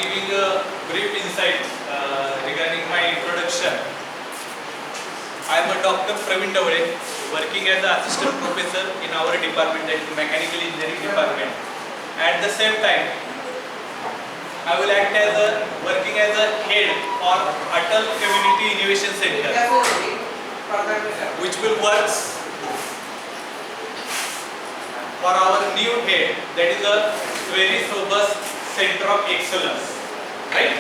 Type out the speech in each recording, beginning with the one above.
giving a brief insight regarding my introduction. I am a Dr. Praveen Davade, working as an assistant professor in our department, that is Mechanical Engineering department. At the same time, I will act as working as a head for Atal Community Innovation Center, which will work for our new head, that is a very robust center of excellence, right?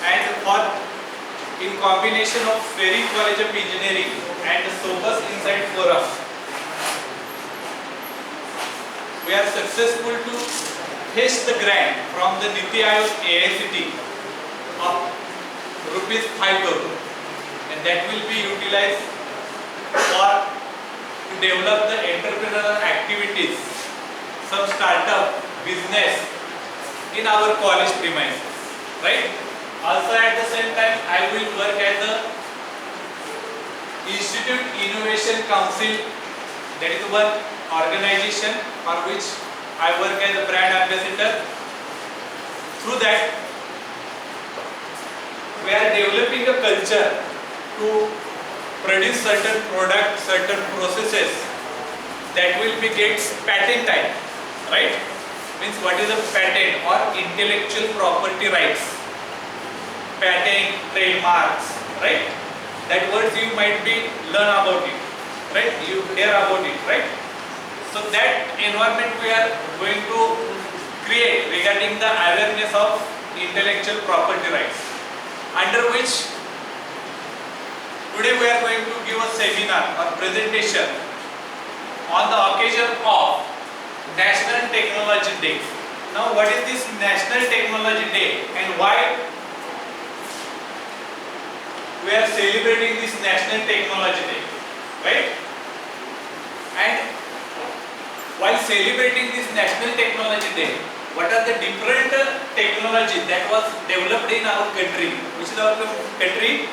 And for in combination of Ferry College of Engineering and Sobus Insight Forum, we are successful to fetch the grant from the Niti Aayog AICT of rupees 5 crore, and that will be utilized for to develop the entrepreneurial activities, some startup business in our college premises, right? Also at the same time, I will work as the Institute Innovation Council, that is one organization for which I work as a brand ambassador. Through that, we are developing a culture to produce certain products, certain processes that will be gets patent type, right? Means what is a patent or intellectual property rights? Patent, trademarks, right? That words you might be learn about it, right? You hear about it, right? So that environment we are going to create regarding the awareness of intellectual property rights, under which today we are going to give a seminar or presentation on the occasion of National Technology Day. Now, what is this National Technology Day and why we are celebrating this National Technology Day, right? And while celebrating this National Technology Day, what are the different technology that was developed in our country? Which is our country?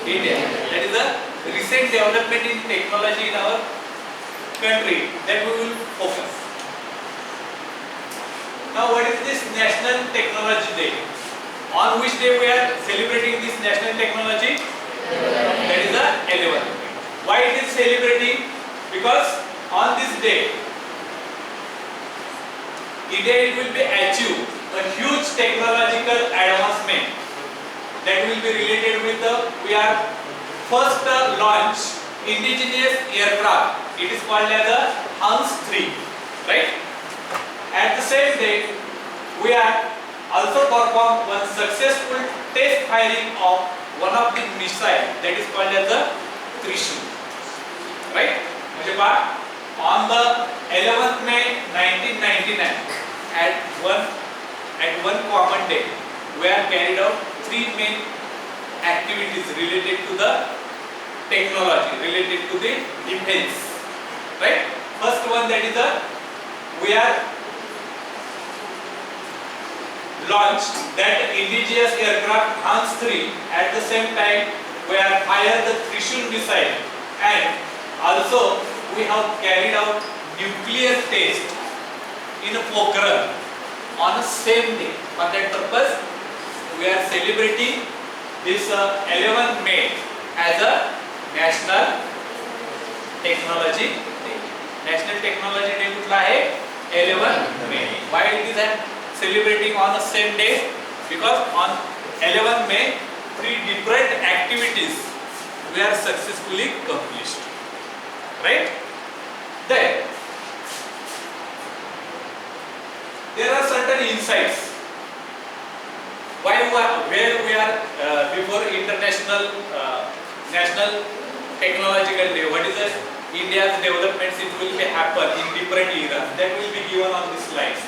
India. That is the recent development in technology in our country that we will focus. Now, what is this National Technology Day? On which day we are celebrating this National Technology? That is the 11th. Why it is celebrating? Because on this day, India will be achieve a huge technological advancement that will be related with the we are first launch indigenous aircraft. It is called as the HANS 3, right? At the same day, we are also perform one successful test firing of one of the missile that is called as the Trishul, right? On the 11th May 1999, at one common day, we have carried out three main activities related to the technology, related to the defense, right? First one, that is we are launched that indigenous aircraft HANS 3. At the same time, we have fired the Trishul missile, and also we have carried out nuclear test in Pokhran on the same day. For that purpose, we are celebrating this 11th May as a National Technology Day. National Technology Day कुठला आहे? 11th May. Why it is celebrating on the same day? Because on 11th May, three different activities we are successfully accomplished, right? Then there are certain insights why where we are before International National Technological Day. What is the India's developments? It will be happen in different eras. That will be given on this slides.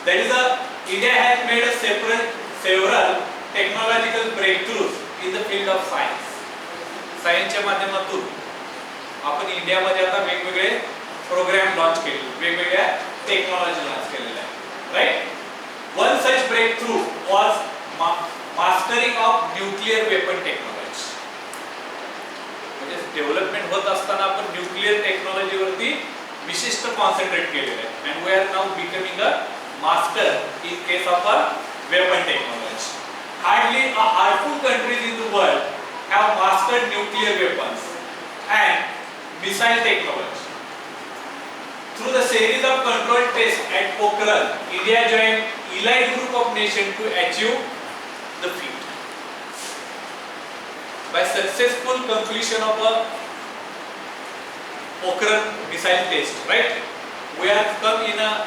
That is India has made a several technological breakthroughs in the field of science. सायन्सच्या माध्यमातून आपण इंडियामध्ये आता वेगवेगळे programme launch केले, वेगवेगळ्या technology launch केलेल्या आहेत, right? One such breakthrough was mastering of nuclear weapon technology. म्हणजे डेव्हलपमेंट होत असताना आपण न्यूक्लियर टेक्नॉलॉजी वरती विशिष्ट कॉन्संट्रेट केलेले आहे, and we are now becoming a master in case of weapon technology. Hardly a handful countries in the world have mastered nuclear weapons and missile technology. Through the series of controlled tests at Pokhran, India joined elite group of nations to achieve the feat. By successful completion of a Pokhran missile test, right? We have come in a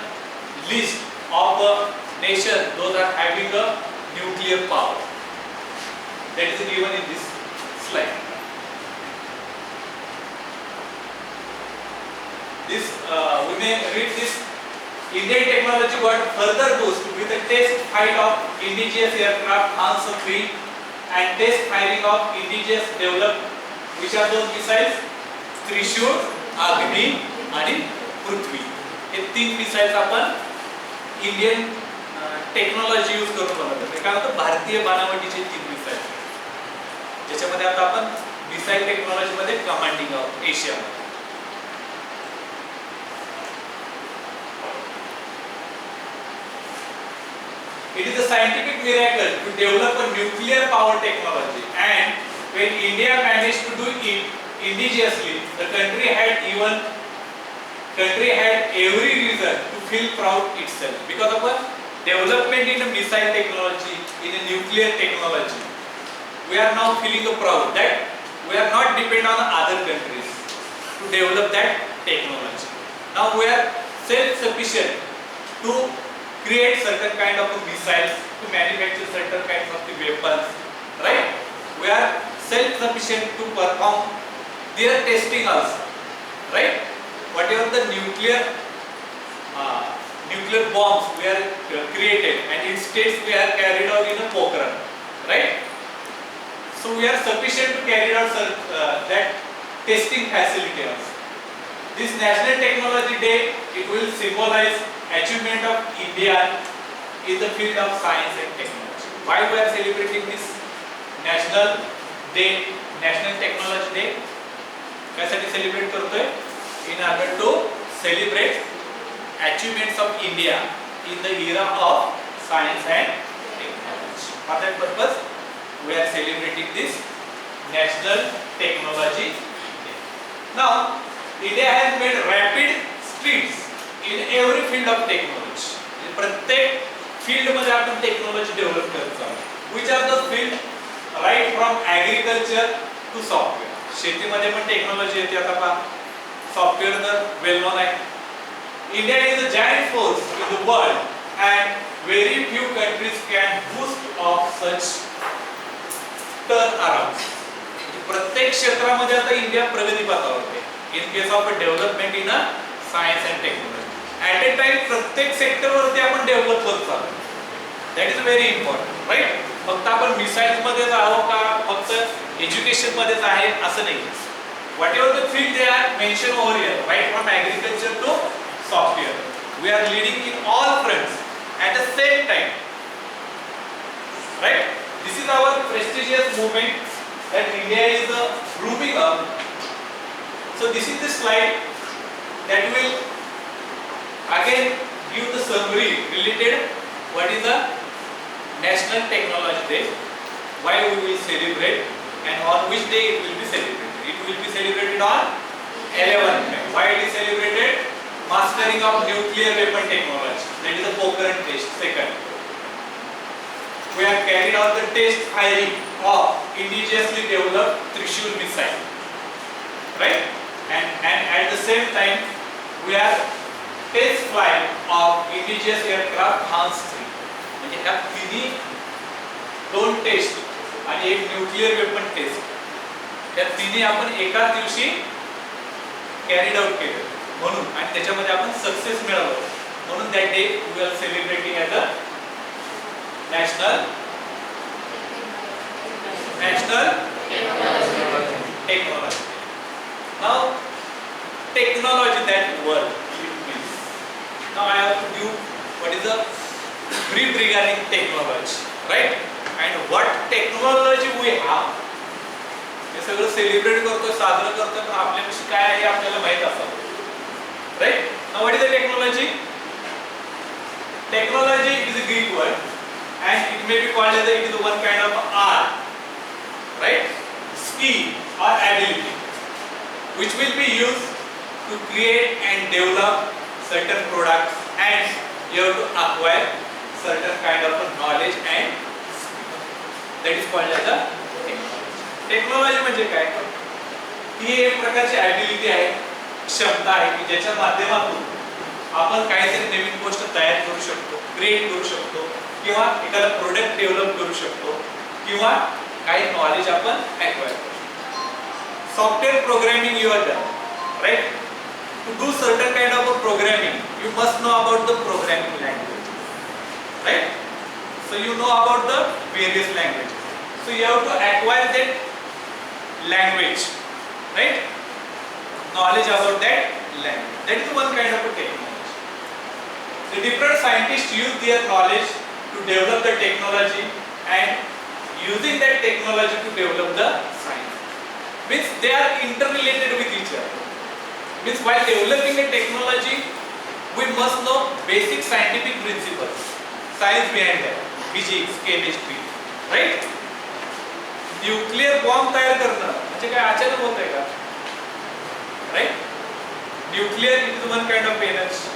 list of nations those are having a nuclear power. That is given in this slide. This we may read this. Indian technology got further boost with the test flight of indigenous aircraft Hans 3 and test firing of indigenous developed, which are those missiles? Trishul, Agni and Prithvi. हे तीन missiles आपण Indian technology use करून बनवतो. ते काय होतं भारतीय बनावटीचे तीन missile, ज्याच्यामध्ये आता आपण मिसाइल टेक्नॉलॉजी मध्ये कमांडिंग आहोत एशियामध्ये. It is a scientific miracle to develop a nuclear power technology, and when India managed to do it indigenously, the country had every reason to feel proud itself because of a development in a missile technology, in a nuclear technology. We are now feeling proud that we are not dependent on other countries to develop that technology. Now we are self-sufficient to create certain kind of missiles, to manufacture certain kinds of weapons, right? We are self-sufficient to perform their testing also, right? Whatever the nuclear bombs we are created, and instead we are carried out in a Pokhran, right? So we are sufficient to carry out that testing facility also. This National Technology Day, it will symbolize achievement of India in the field of science and technology. Why we are celebrating this National Day, National Technology Day? कैसे celebrate करते हैं? In order to celebrate achievements of India in the era of science and technology. For that purpose, we are celebrating this National Technology Day. Now, India has made rapid strides in every field of technology. प्रत्येक field मध्ये आपण technology develop करत आहोत. Which are the field? Right from agriculture to software. शेतीमध्ये पण technology येते. आता पहा, सॉफ्टवेअर तर वेल नोन आहे. India is a giant force in the world, and very few countries can boast of such turnarounds. प्रत्येक क्षेत्रामध्ये आता इंडिया प्रगती पथावर आहे. In case of development in a science and technology. At a time प्रत्येक sector वरती आपण develop करत आहोत. That is very important, right? फक्त आपण मिसाइल्स मध्येच आहोत का फक्त एज्युकेशन मध्येच आहे असं नाही. Whatever the field they are mentioned over here, right from agriculture to software, we are leading in all fronts at the same time, right? This is our prestigious movement that India is grooming up. So this is the slide that will again give the summary related what is the National Technology Day, why we will celebrate, and on which day it will be celebrated. It will be celebrated on 11th May. Why it is celebrated? Mastering of nuclear weapon technology. That is the Pokhran test. Second, we have carried out the test firing of indigenously developed Trishul missile, right? And at the same time, we are test flight of indigenous aircraft Hans 3. म्हणजे ह्या तिन्ही दोन test आणि एक nuclear weapon test, त्या तिन्ही आपण एकाच दिवशी कॅरीड आउट केले म्हणून, आणि त्याच्यामध्ये आपण सक्सेस मिळवलं म्हणून that day we are celebrating as a national technology. Now technology, that word means. Now I have to give what is the brief regarding technology, right? And what technology we have. हे सगळं celebrate करतोय, साजरं करतोय, पण आपल्याविषयी काय आहे आपल्याला माहित असावं, right? Now what is the technology? Technology is a Greek word, and may be called as it is one kind of art, right? Skill or ability, which will be used to create and develop certain products, and you have to acquire certain kind of knowledge and skill. That is called as a technology. Technology म्हणजे काय? ही एक प्रकारची ability आहे, क्षमता आहे की ज्याच्या माध्यमातून आपण काहीतरी नवीन गोष्ट तयार करू शकतो, क्रिएट करू शकतो, किंवा एखादा प्रोडक्ट डेव्हलप करू शकतो, किंवा काही नॉलेज आपण ॲक्वायर करू शकतो. Software programming you are done, right? To do certain kind of a programming, you must know about the programming language, right? So you know about the various languages. So you have to acquire that language, right? Knowledge about that language. That is one kind of a technology. The different scientists use their knowledge to develop the technology, and using that technology to develop the science. Means they are interrelated with each other. Means while developing a technology, we must know basic scientific principles, science behind that, physics, chemistry, right? Nuclear bomb तयार करणं म्हणजे काय अचानक होतंय का? Right? Nuclear is one kind of energy,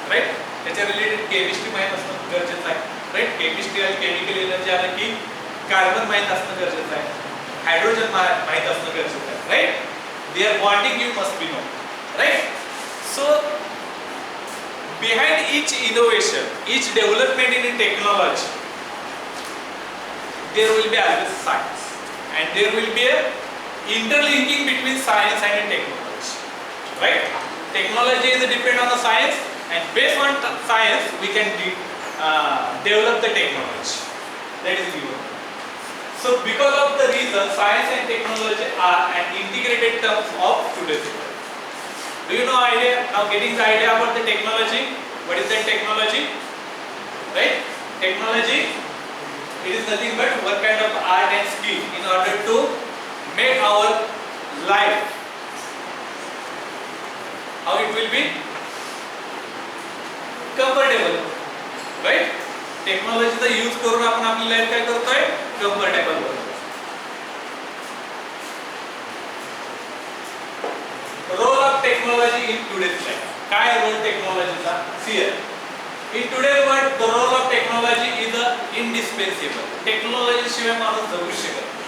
right? त्याच्या related chemistry माहित असणं गरजेचं आहे, राईट? केमिस्ट्री आणि केमिकल एनर्जी आलं की कार्बन माहित असणं गरजेचं आहे, हायड्रोजन माहित असणं गरजेचं आहे, right? Their bonding you must be known, right? So behind each innovation, each development in a technology, there will be always science, and there will be a interlinking between science and technology, right? Technology is depend on the science, and based on science we can develop the technology. That is given. So because of the reason, science and technology are an integrated terms of today's world. Do you know idea? Now getting the idea about the technology. What is that technology? Right? Technology, it is nothing but one kind of art and skill in order to make our life, how it will be comfortable, right? टेक्नॉलॉजीचा use करून आपण आपली life काय करतोय? Comfortable करतोय. Role of technology in today's life. काय role टेक्नॉलॉजीचा? सियर in today's world the role of technology is indispensable. Technology शिवाय माणूस जगू शकत नाही,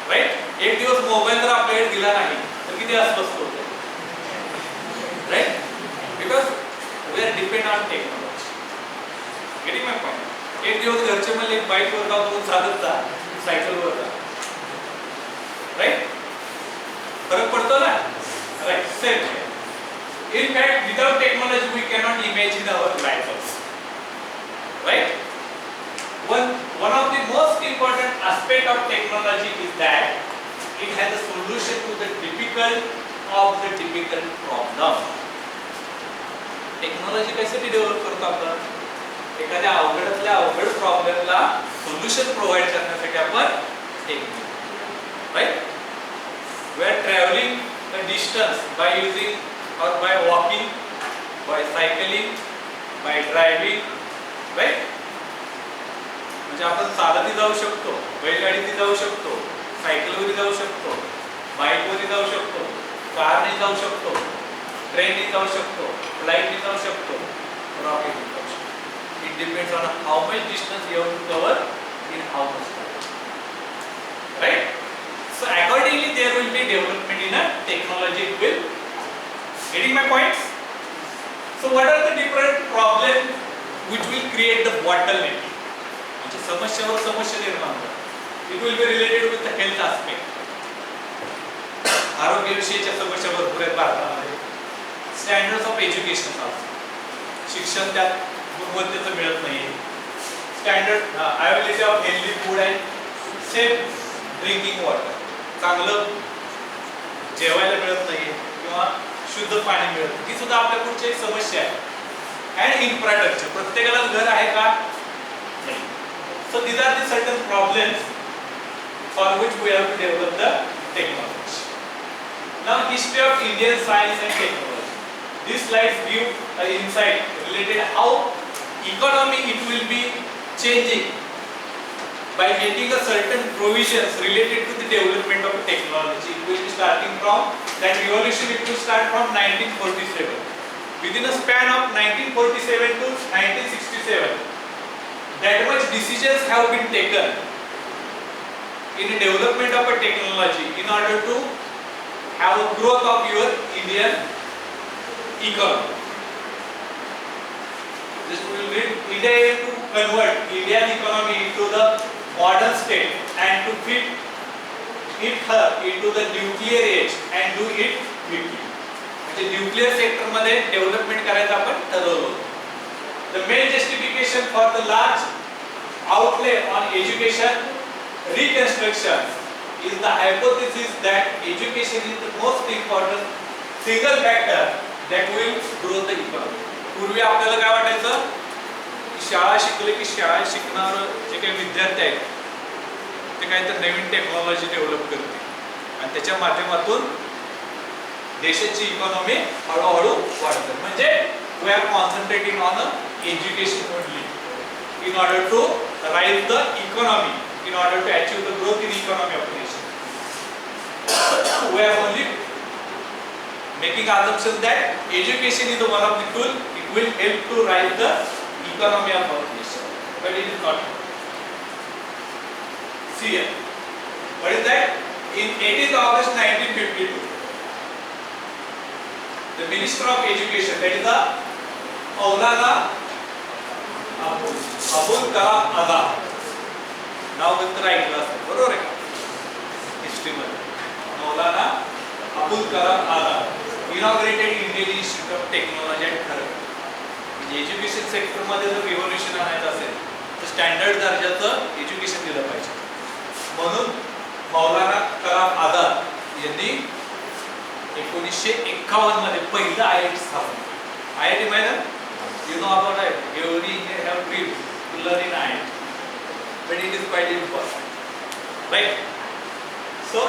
राईट? एक दिवस मोबाईल जर आपल्याकडे दिला नाही तर किती अस्वस्थ होतो, right? Because we are depend on technology. Getting my point? एक दिवस घरचे म्हणले बाईक वर जाऊ, तू चालत जा, सायकल वर जा, राईट? फरक पडतो ना, right? Same. In fact, without technology, we cannot imagine our life also, right? One of the most important aspect of technology is that it has a solution to the difficult problem. Technology कशासाठी develop करतो आपण? एखाद्या अवघडातल्या अवघड प्रॉब्लेमला solution provide करण्यासाठी आपण technology, right? We are travelling the distance by using or by walking, by cycling, by driving, right? म्हणजे आपण चालतही जाऊ शकतो, बैलगाडीने जाऊ शकतो, सायकलवरही जाऊ शकतो, बाईकवरही जाऊ शकतो, कारने जाऊ शकतो, ट्रेनने जाऊ शकतो, फ्लाईटने जाऊ शकतो, रॉकेटने जाऊ शकतो. It depends on how much distance you have to cover in how much time, right? So accordingly there will be development in a technology. Will getting my points? So what are the different problems which will create the bottleneck? म्हणजे समस्यावर समस्या निर्माण होतात. It will be related with the health aspect. आरोग्यविषयीच्या समस्या भरपूर आहेत भारतामध्ये. Standards of education also. शिक्षण त्यात गुणवत्तेचं मिळत नाही. Standard availability of healthy food and safe drinking water. चांगलं जेवायला मिळत नाही किंवा शुद्ध पाणी मिळत नाही, ही सुद्धा आपल्या पुढची एक समस्या आहे. अँड इन्फ्रास्ट्रक्चर, प्रत्येकाला घर आहे का? नाही. So these are the certain problems for which we have to develop the technology. Now history of Indian science and technology. These slides give an insight related how economy it will be changing by making a certain provisions related to the development of technology. It will be starting from that revolution. It will start from 1947. Within a span of 1947 to 1967, that much decisions have been taken in the development of a technology in order to have a growth of your Indian economy. This will read India to convert Indian economy into the modern state and to fit her into the nuclear age and do it quickly. म्हणजे nuclear sector मध्ये development करायचं आपण ठरवलं. The main justification for the large outlay on education reconstruction is the hypothesis that education is the most important single factor that will grow the economy. पूर्वी आपल्याला काय वाटायचं की शाळा शिकले की शाळा शिकणार जे काही विद्यार्थी आहेत ते काहीतरी नवीन टेक्नॉलॉजी डेव्हलप करते आणि त्याच्या माध्यमातून देशाची इकॉनॉमी हळूहळू वाढते. म्हणजे we are concentrating on education only in order to rise the economy, in order to achieve the growth in economy of nation. We are only making assumption that education is one of the tool. It will help to rise the economy of our nation, but it is not. See here, what is that? In 18th August 1952, the Minister of Education, that is the Maulana Abul Kalam Azad. Now with the right class, बरोबर आहे का? History मध्ये Maulana Abul Kalam Azad inaugurated Indian Institute of Technology at Kharagpur. म्हणजे education sector मध्ये जर revolution आणायचं असेल तर स्टँडर्ड दर्जाचं एज्युकेशन दिलं पाहिजे. म्हणून मौलाना कलाम आझाद यांनी 1951 मध्ये पहिलं IIT स्थापन केलं. IIT माहिती you know about it. Every Indian have dream to learn in IIT, but it is quite impossible, right? So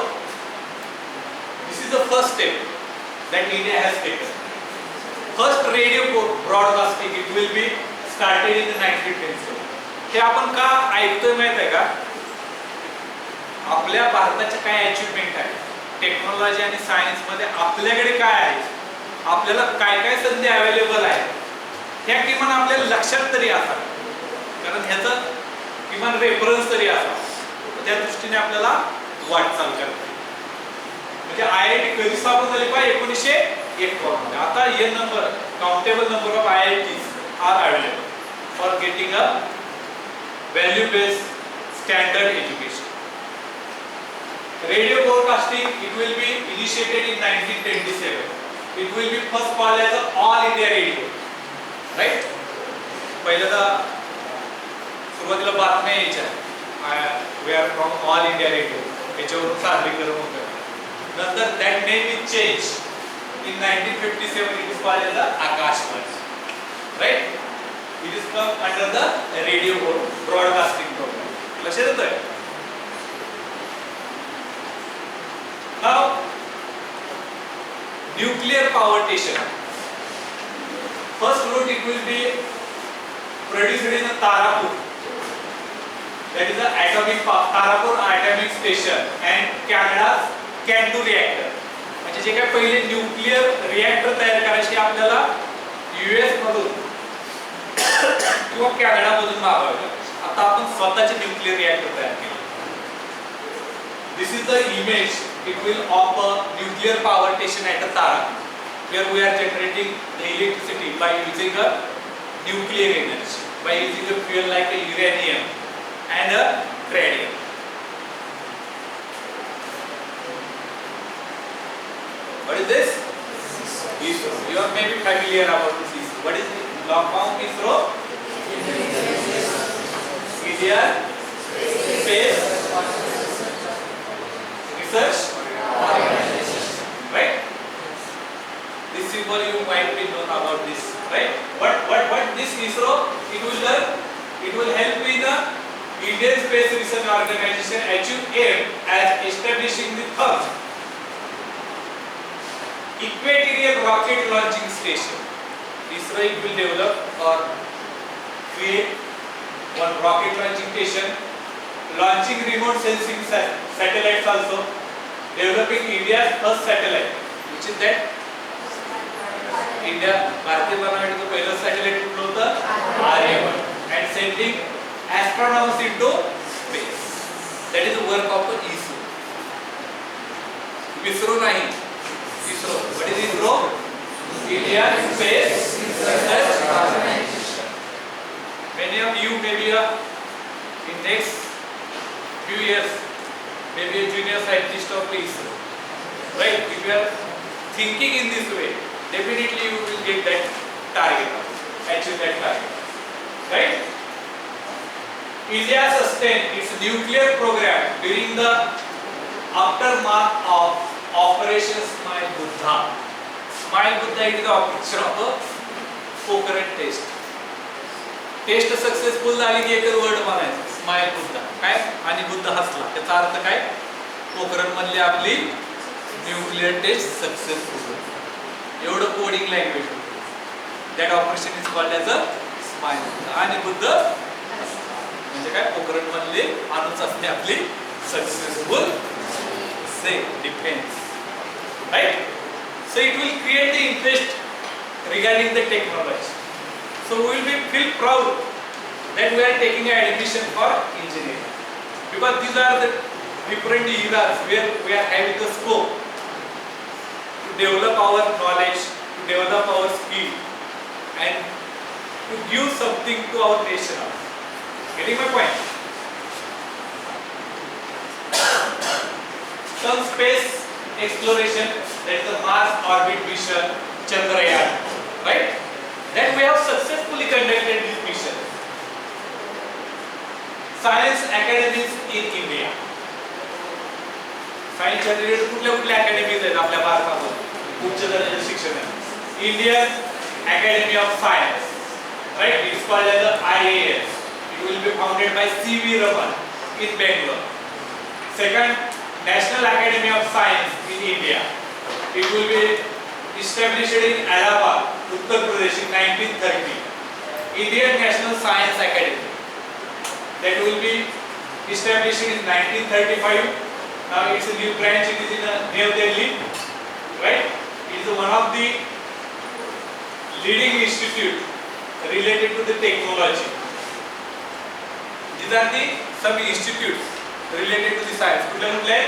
this is the first step that India has taken. First radio broadcasting, it will be started in the 1910s. हे आपण का ऐकतोय माहित आहे का? आपल्या भारताच्या काय achievement आहे टेक्नॉलॉजी आणि सायन्स मध्ये, आपल्याकडे काय आहे, आपल्याला काय काय संधी अवेलेबल आहे, ह्या किमान आपल्याला लक्षात तरी असावं, कारण ह्याचं किमान रेफरन्स तरी असावा. त्या दृष्टीने आपल्याला वाटचाल करते. म्हणजे IIT कधी स्थापन झाली पाहिजे? 1951. आता हे number countable number of IITs are available for getting a value based standard education. Radio broadcasting, it will be initiated in 1927. It will be first called as a All India Radio, right? पहिल्यांदा सुरुवातीला बातम्या यायच्या, we are from All India Radio, याच्यावरून सादरीकरण होतं. नंतर that name is changed in 1957. It is called as the Akashvani, right? It is come under the radio broadcasting program. लक्षात येतंय? Now, nuclear power station. First route it will be produced in Tarapur. That is the Tarapur atomic station and Canada's Candu reactor. म्हणजे जे काही पहिले nuclear reactor तयार करायचे आपल्याला US मधून किंवा कॅनडा मधून मागवावे लागायचे. आता आपण स्वतःचे न्यूक्लियर रिएक्टर तयार केले. This is the image. It will of a nuclear power station at Tara, where we are generating the electricity by using a nuclear energy, by using a fuel like a uranium and a tritium. What is this? ISRO. You are maybe familiar about this ISRO. What is the long form ISRO? Indian Space Research Organization. Right? This symbol you might be known about this, right? What this ISRO? It will help in the Indian Space Research Organization achieve aim as establishing the first equatorial rocket launching station. ISRO will develop or create one rocket launching station, launching remote sensing satellites also, developing India's first satellite, which is that India भारतीय बनावटीचं पहिलं satellite कुठलं होतं Aryabhata, and sending astronauts into space. That is the work of the ISRO. ISRO nahi, ISRO. What is ISRO? Indian Space Research Organization. Many of you may be in next few years maybe a junior scientist of ISRO, right? If you are thinking in this way, definitely you will get that target, achieve that target, right? India sustained its nuclear program during the aftermath of Operation Smile Buddha. Smile Buddha is the picture of a Pokhran test. Test successful झाली की एकच word म्हणायचं smile Buddha, काय आणि बुद्ध हसला, त्याचा अर्थ काय? पोखरण मधली आपली न्यूक्लिअर टेस्ट सक्सेसफुल. एवढं कोडिंग लँग्वेज होतं. That operation is called as a smile Buddha. आणि बुद्ध म्हणजे काय? पोखरण मधले अणुच असते आपली सक्सेसफुल से defence, right? So it will create the interest regarding the technology. So we will feel proud that we are taking admission for engineering, because these are the different eras where we are having the scope to develop our knowledge, to develop our skill, and to give something to our nation. Getting my point? Some space exploration, that is the Mars orbit mission, Chandrayaan, right? That we have successfully conducted this mission. Science academies in India. Science related कुठल्या academies आहेत आपल्या भारतामध्ये उच्च दर्जाचे शिक्षण आहे. Indian Academy of Science, right? It is called as the IAS. It will be founded by C.V. Raman in Bangalore. Second, National Academy of Science in India. It will be established in Allahabad, Uttar Pradesh in 1930. Indian National Science Academy, that will be established in 1935. Now it's a new branch. It is in New Delhi, right? It is one of the leading institute related to the technology. These are the some institutes related to the science. कुठले?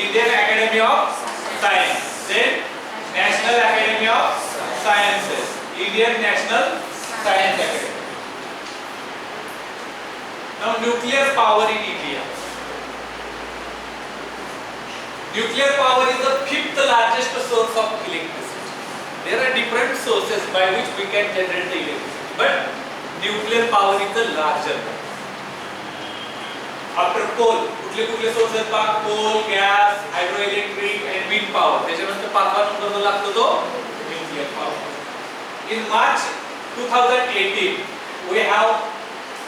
Indian Academy of Science, then National Academy of Sciences, Indian National Science Academy. Now nuclear power in India. Nuclear power is the 5th largest source of electricity. There are different sources by which we can generate the electricity, but nuclear power is the larger. After coal, कुठले source आहेत पहा? कोल, gas, हायड्रोइलेक्ट्रिक and wind power. त्याच्यानंतर 5वा number लागतो तो nuclear power. In March 2018,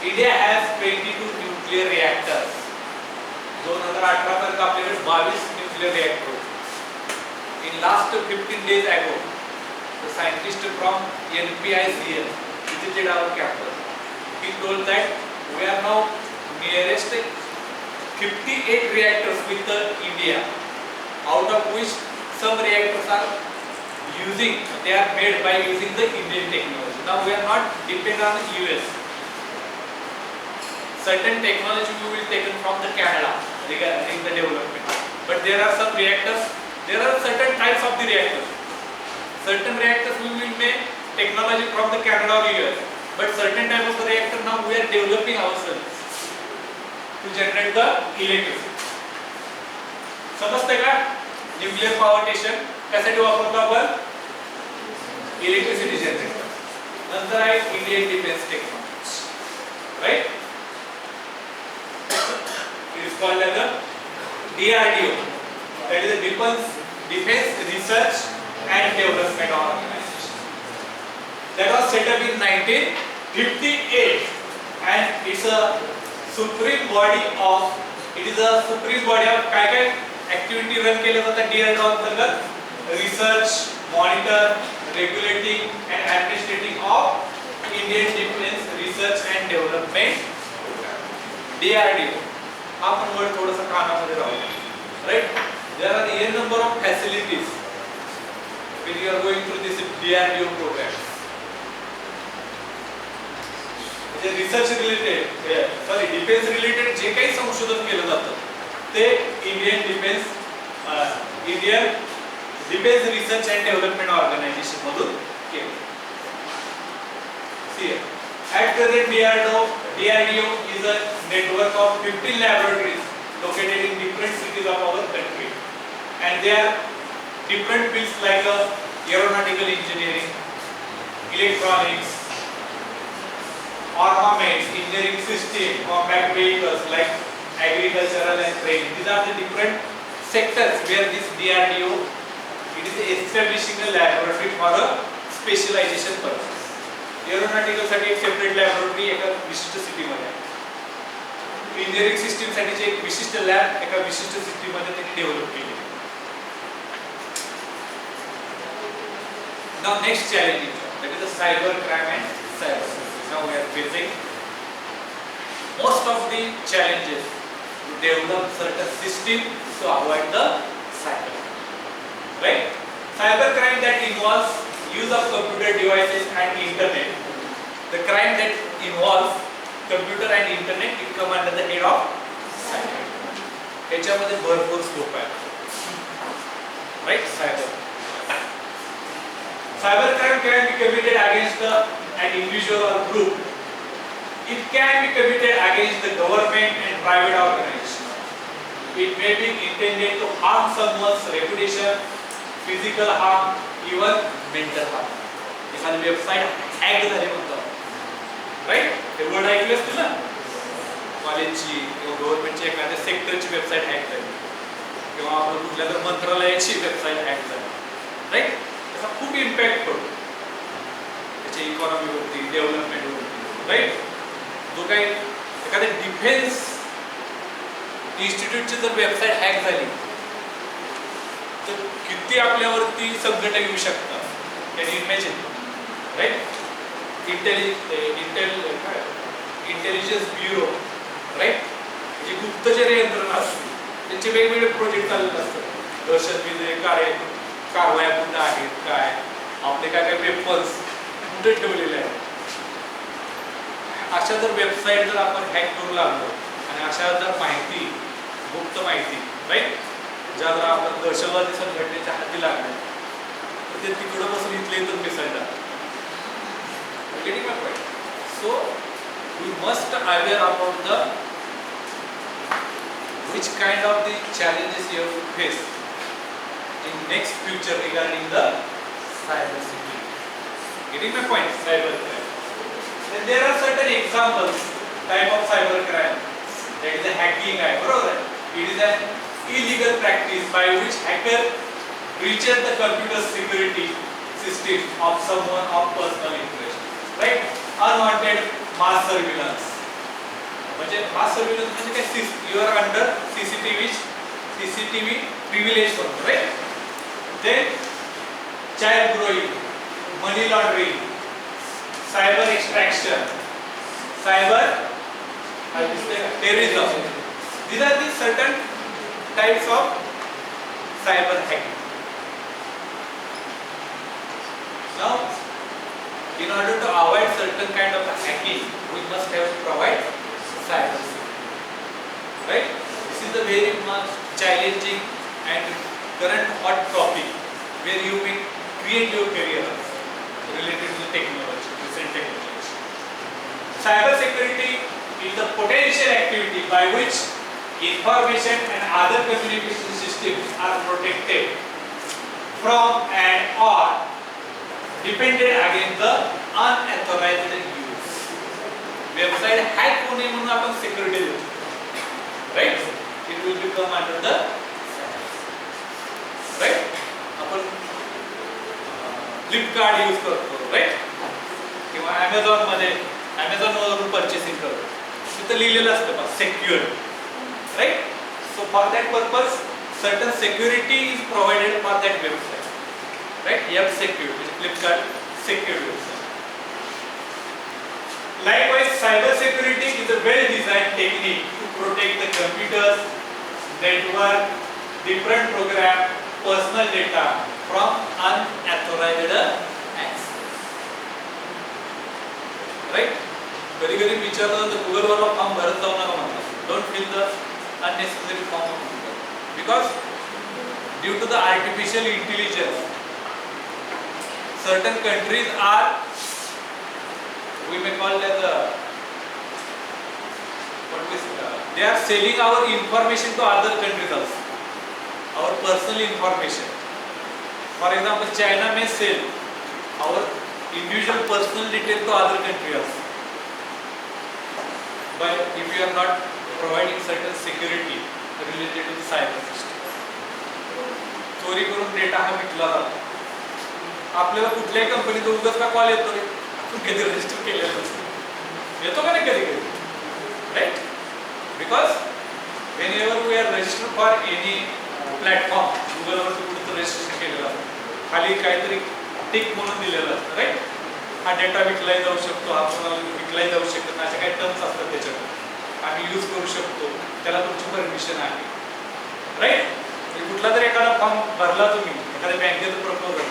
India has 22 nuclear reactors. 2018 पर्यंत आपल्याकडे 22 nuclear reactors. In last 15 days ago, the scientist from NPICL visited our campus. He told that we are now nearest 58 reactors with India, out of which some reactors are made by using the Indian technology. Now we are not dependent on US. Certain technology we will taken from the Canada regarding the development, but there are some reactors. There are certain types of the reactors. Certain reactors we will make technology from the Canada or US, but certain type of the reactor now we are developing ourselves to generate the electricity. समजते का? Nuclear power station कशासाठी वापरतो आपण? Electricity generate. नंतर आहे Indian defence technology, right? It is called as the DRDO, that is the Defense Research and Development Organization. That was set up in 1958, and it's a supreme body of काय activity run केले जातात DRDO अंतर्गत? Research, monitor, regulating and administrating of Indian defense research research and development DRDO. हा पण word थोडासा कानामध्ये राहू, right. There are a number of facilities when you are going through this DRDO program. म्हणजे research related, sorry defence related जे काही संशोधन केलं जातं ते Indian defence research and development organisation मधून केलं. At present, DRDO is a network of 15 laboratories located in different cities of our country, and they are different fields like aeronautical engineering, electronics, armaments, engineering system, combat vehicles like agricultural and training. These are the different sectors where this DRDO it is establishing a laboratory for a specialization purpose. Aeronautical साठी एक separate laboratory एका विशिष्ट city मध्ये आहे. Engineering system साठी एक विशिष्ट lab एका विशिष्ट सिटी मध्ये त्यांनी डेव्हलप केली. Now next challenge that is the cyber crime and cyber security. Now we are facing most of the challenges to develop certain system to avoid the cyber crime. Right? Cyber crime that involves use of computer devices and internet. The crime that involves computer and internet it come under the head of cyber. याच्यामध्ये भरपूर scope आहे, right? Cyber crime can be committed against an individual or group. It can be committed against the government and private organization. It may be intended to harm someone's reputation, physical harm, even mental harm. एखादी website hack झाली म्हणतो, right? हे word ऐकले असतील ना, कॉलेजची किंवा गव्हर्नमेंटची एखाद्या सेक्टरची website hack झाली किंवा आपल्या कुठल्या तर मंत्रालयाची वेबसाइट हॅक झाली, राईट? त्याचा खूप इम्पॅक्ट पडतो त्याच्या इकॉनॉमीवरती, डेव्हलपमेंटवरती, राईट? जो काही एखाद्या डिफेन्स इन्स्टिट्यूटची जर वेबसाइट हॅक झाली तर किती आपल्यावरती संकट येऊ शकतात. Can you imagine, right? Intelligence bureau, right? जी गुप्तचर यंत्रणा असते त्यांचे वेगवेगळे प्रोजेक्ट चालत असतात. दहशतवादी कारवाया कुठे आहेत, काय आपले काय काय वेपन्स कुठे ठेवलेले आहेत. अशा जर वेबसाईट जर आपण हॅक करू लागलो आणि अशा जर माहिती, गुप्त माहिती, राईट, ज्या जर आपण दहशतवादी संघटनेच्या हाती लागले तर ते तिकडं बसून इथले इथून मिसळतात. Getting my point? So we must aware about the which kind of the challenges you have to face in next future regarding the cyber security. Getting my point? Cyber crime. Then there are certain examples type of cyber crime. That is the hacking. It is an illegal practice by which hacker breaches the computer security system of someone of personal interest. Right? Unwanted mass surveillance. म्हणजे mass surveillance म्हणजे काय? You are under CCTV privilege म्हणतो, right? Then child growing, money laundering, cyber extraction, cyber terrorism. These are the certain types of cyber hacking. Now, in order to avoid certain kind of hacking, we must have to provide cyber security. Right? This is a very much challenging and current hot topic where you will create your career related to the technology, recent technology. Cyber security is the potential activity by which information and other communication systems are protected from and or defended against the unauthorized use. Website hack होणे म्हणून आपण security देतो, right? It will become under the right? आपण Flipkart use करतो, right? किंवा Amazon मध्ये Amazon वरून purchasing करतो. तिथे लिहिलेलं असतं बघ secure, right? So for that purpose certain security is provided for that website, right? F secure, Flipkart secure website. Likewise, cyber security is a well-designed technique to protect the computers, network, different program, personal data from unauthorized access. Right? कधी कधी विचारलं तर Google वर form Bharat जाऊ नका म्हणतात. Don't fill the unnecessary form of Google because due to the artificial intelligence, certain countries are, we may call it they are selling our information to other countries also, our personal information. For example, China may sell our individual personal details to other countries, but if you are not providing certain security related to the cyber system, चोरी करून data हा विकला जातो. आपल्याला कुठल्याही कंपनीचा उगाच का कॉल येतो, कधी रजिस्टर केलेलं असतं, येतो का नाही कधी कधी, right? Because whenever we are registered for any platform, Google वर कुठे रजिस्ट्रेशन केलेलं असतं, खाली काहीतरी टिक म्हणून दिलेलं असतं, राईट? हा डेटा विकलाही जाऊ शकतो, हा कोणाला विकलाही जाऊ शकत नाही, असे काही टर्म्स असतात त्याच्यात. आम्ही यूज करू शकतो, त्याला तुमची परमिशन आहे, राईट? कुठला तरी एखादा फॉर्म भरला तुम्ही, एखाद्या बँकेचं प्रपोजल,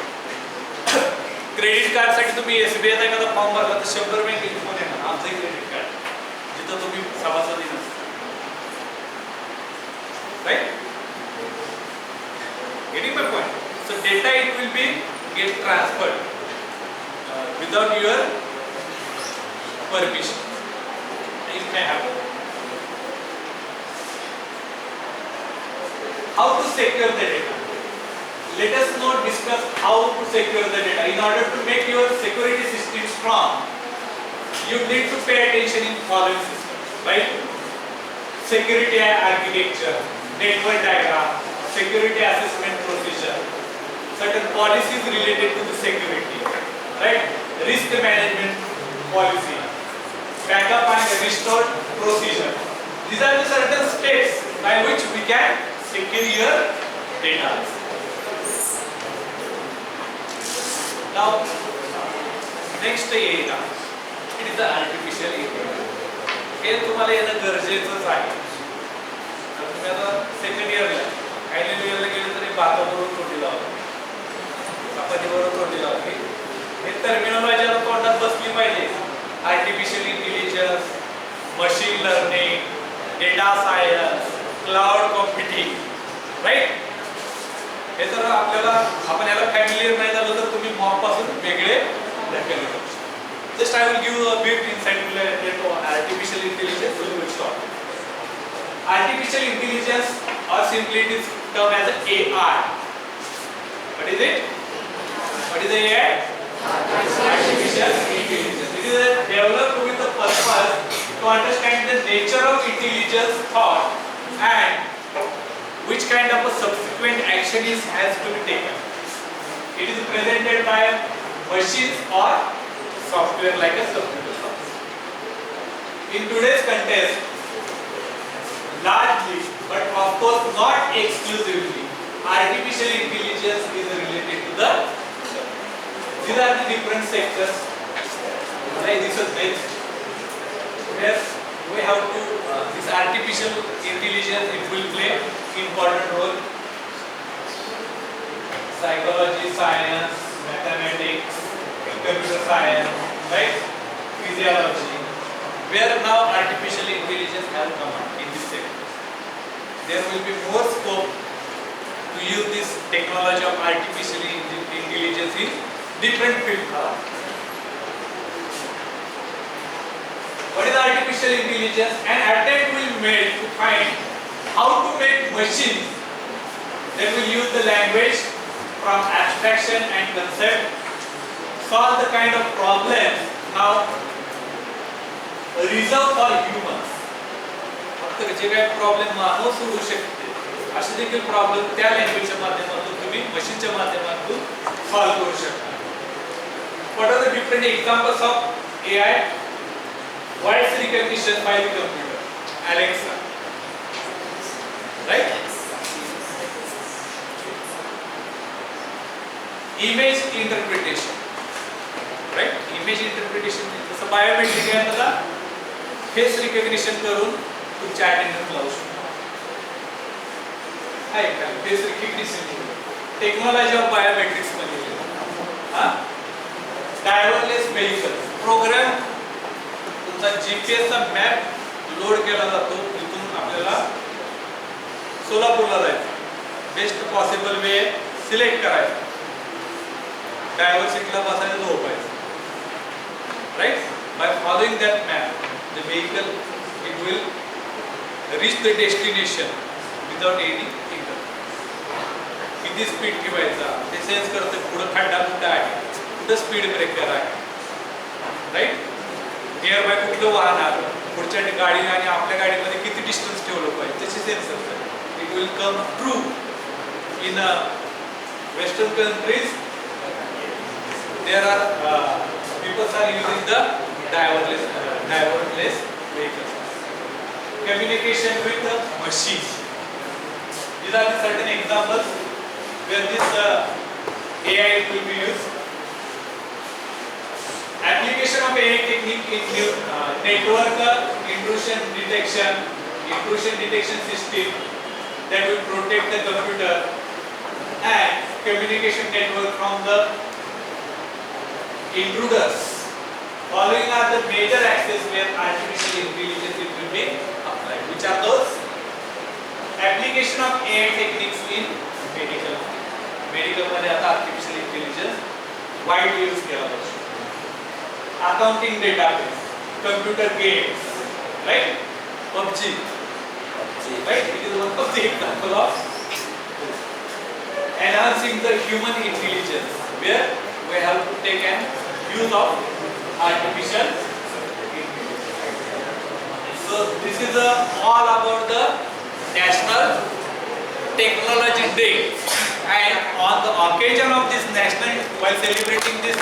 क्रेडिट कार्डसाठी तुम्ही SBI चा एखादा फॉर्म भरला तर 100 बँकेची फोन येणार, आमचं क्रेडिट कार्ड, जिथं तुम्ही सभासदी नसता, right? Getting my point? So data it will be get transferred without your permission. It may happen. How to secure the data? Let us now discuss how to secure the data. In order to make your security system strong, you need to pay attention in following systems, right? Security architecture, network diagram, security assessment procedure, certain policies related to the security, right? Risk management policy, backup and restore procedure. These are the certain steps by which we can secure your data. Now, next area, it is the artificial intelligence. हे तुम्हाला येणं गरजेचंच आहे. तुम्ही आता second इयरला, final इयरला गेले तरी बाकाबरोबर तोंडी लावा, चपातीबरोबर तोंडी लावा. हे टर्मिनॉलॉजी आता तोंडात बसली पाहिजे. Artificial intelligence, machine learning, data science, cloud computing, right? हे जर आपल्याला आपण याला फॅमिलियर नाही झालं तर तुम्ही मॉक पासून वेगळे ढकलले जाऊ. Just I will give a brief insight related to artificial intelligence. We will start. Artificial intelligence, or simply it is termed as AI. What is it? What is AI? Artificial intelligence. It is developed with the purpose to understand the nature of intelligence thought and which kind of a subsequent action has to be taken. It is presented by machines or software like a computer software. In today's context, largely, but of course not exclusively, artificial intelligence is related to the. These are the different sectors. Like this is next. Where we have to this artificial intelligence, it will play important role. Psychology, science, mathematics, computer science, right? Physiology, where now artificial intelligence has come in this sector. There will be more scope to use this technology of artificial intelligence in different fields. What is artificial intelligence? An attempt will be made to find how to make machines that will use the language from abstraction and concept, solve the kind of problems now reserved for humans. फक्त जे काही problem मानव सोडू शकते असे देखील problem त्या लँग्वेजच्या माध्यमातून तुम्ही मशीनच्या माध्यमातून सॉल्व करू शकता. What are the different examples of AI? Voice recognition by the computer, Alexa, right? Image interpretation, right? Image interpretation जसं बायोमेट्रिक आहे बघा, फेस रिकग्निशन करून तुमच्या अटेंडन्स लावू शकतो. आहे का face recognition technology of biometrics मध्ये ड्रायव्हरलेस व्हेइकल प्रोग्राम तुमचा जीपीएस चा मॅप लोड केला जातो. इथून आपल्याला सोलापूरला जायचं, बेस्ट पॉसिबल वे सिलेक्ट करायचा, ड्रायव्हर सीटला बसायला झोपायचं. Right, by following that map the vehicle it will reach the destination without any hiccup. किती स्पीड ठेवायचा ते सेन्स करते, पुढे खड्डा कुठं आहे, कुठं स्पीड ब्रेकर आहे. राईट, नियर बाय कुठलं वाहन आलं, पुढच्या गाडीने आणि आपल्या गाडीमध्ये किती डिस्टन्स ठेवलं पाहिजे त्याची सेन्स करते. It will come true in western countries. There are peoples are using the driverless vehicles. Communication with the machines. These are the certain examples where this AI will be used. Application of AI technique in network intrusion detection system that will protect the computer and communication network from the intruders. Following are the major axes where artificial intelligence will be applied. Which are those? Application of AI techniques in medical. Medical मध्ये आता artificial intelligence widely use केला जातो. Accounting database, computer games, right? PUBG, right? It is one of the example of enhancing the human intelligence, where we have to take an use of artificial intelligence. So this is all about the National Technology Day, and on the occasion of this national, while celebrating this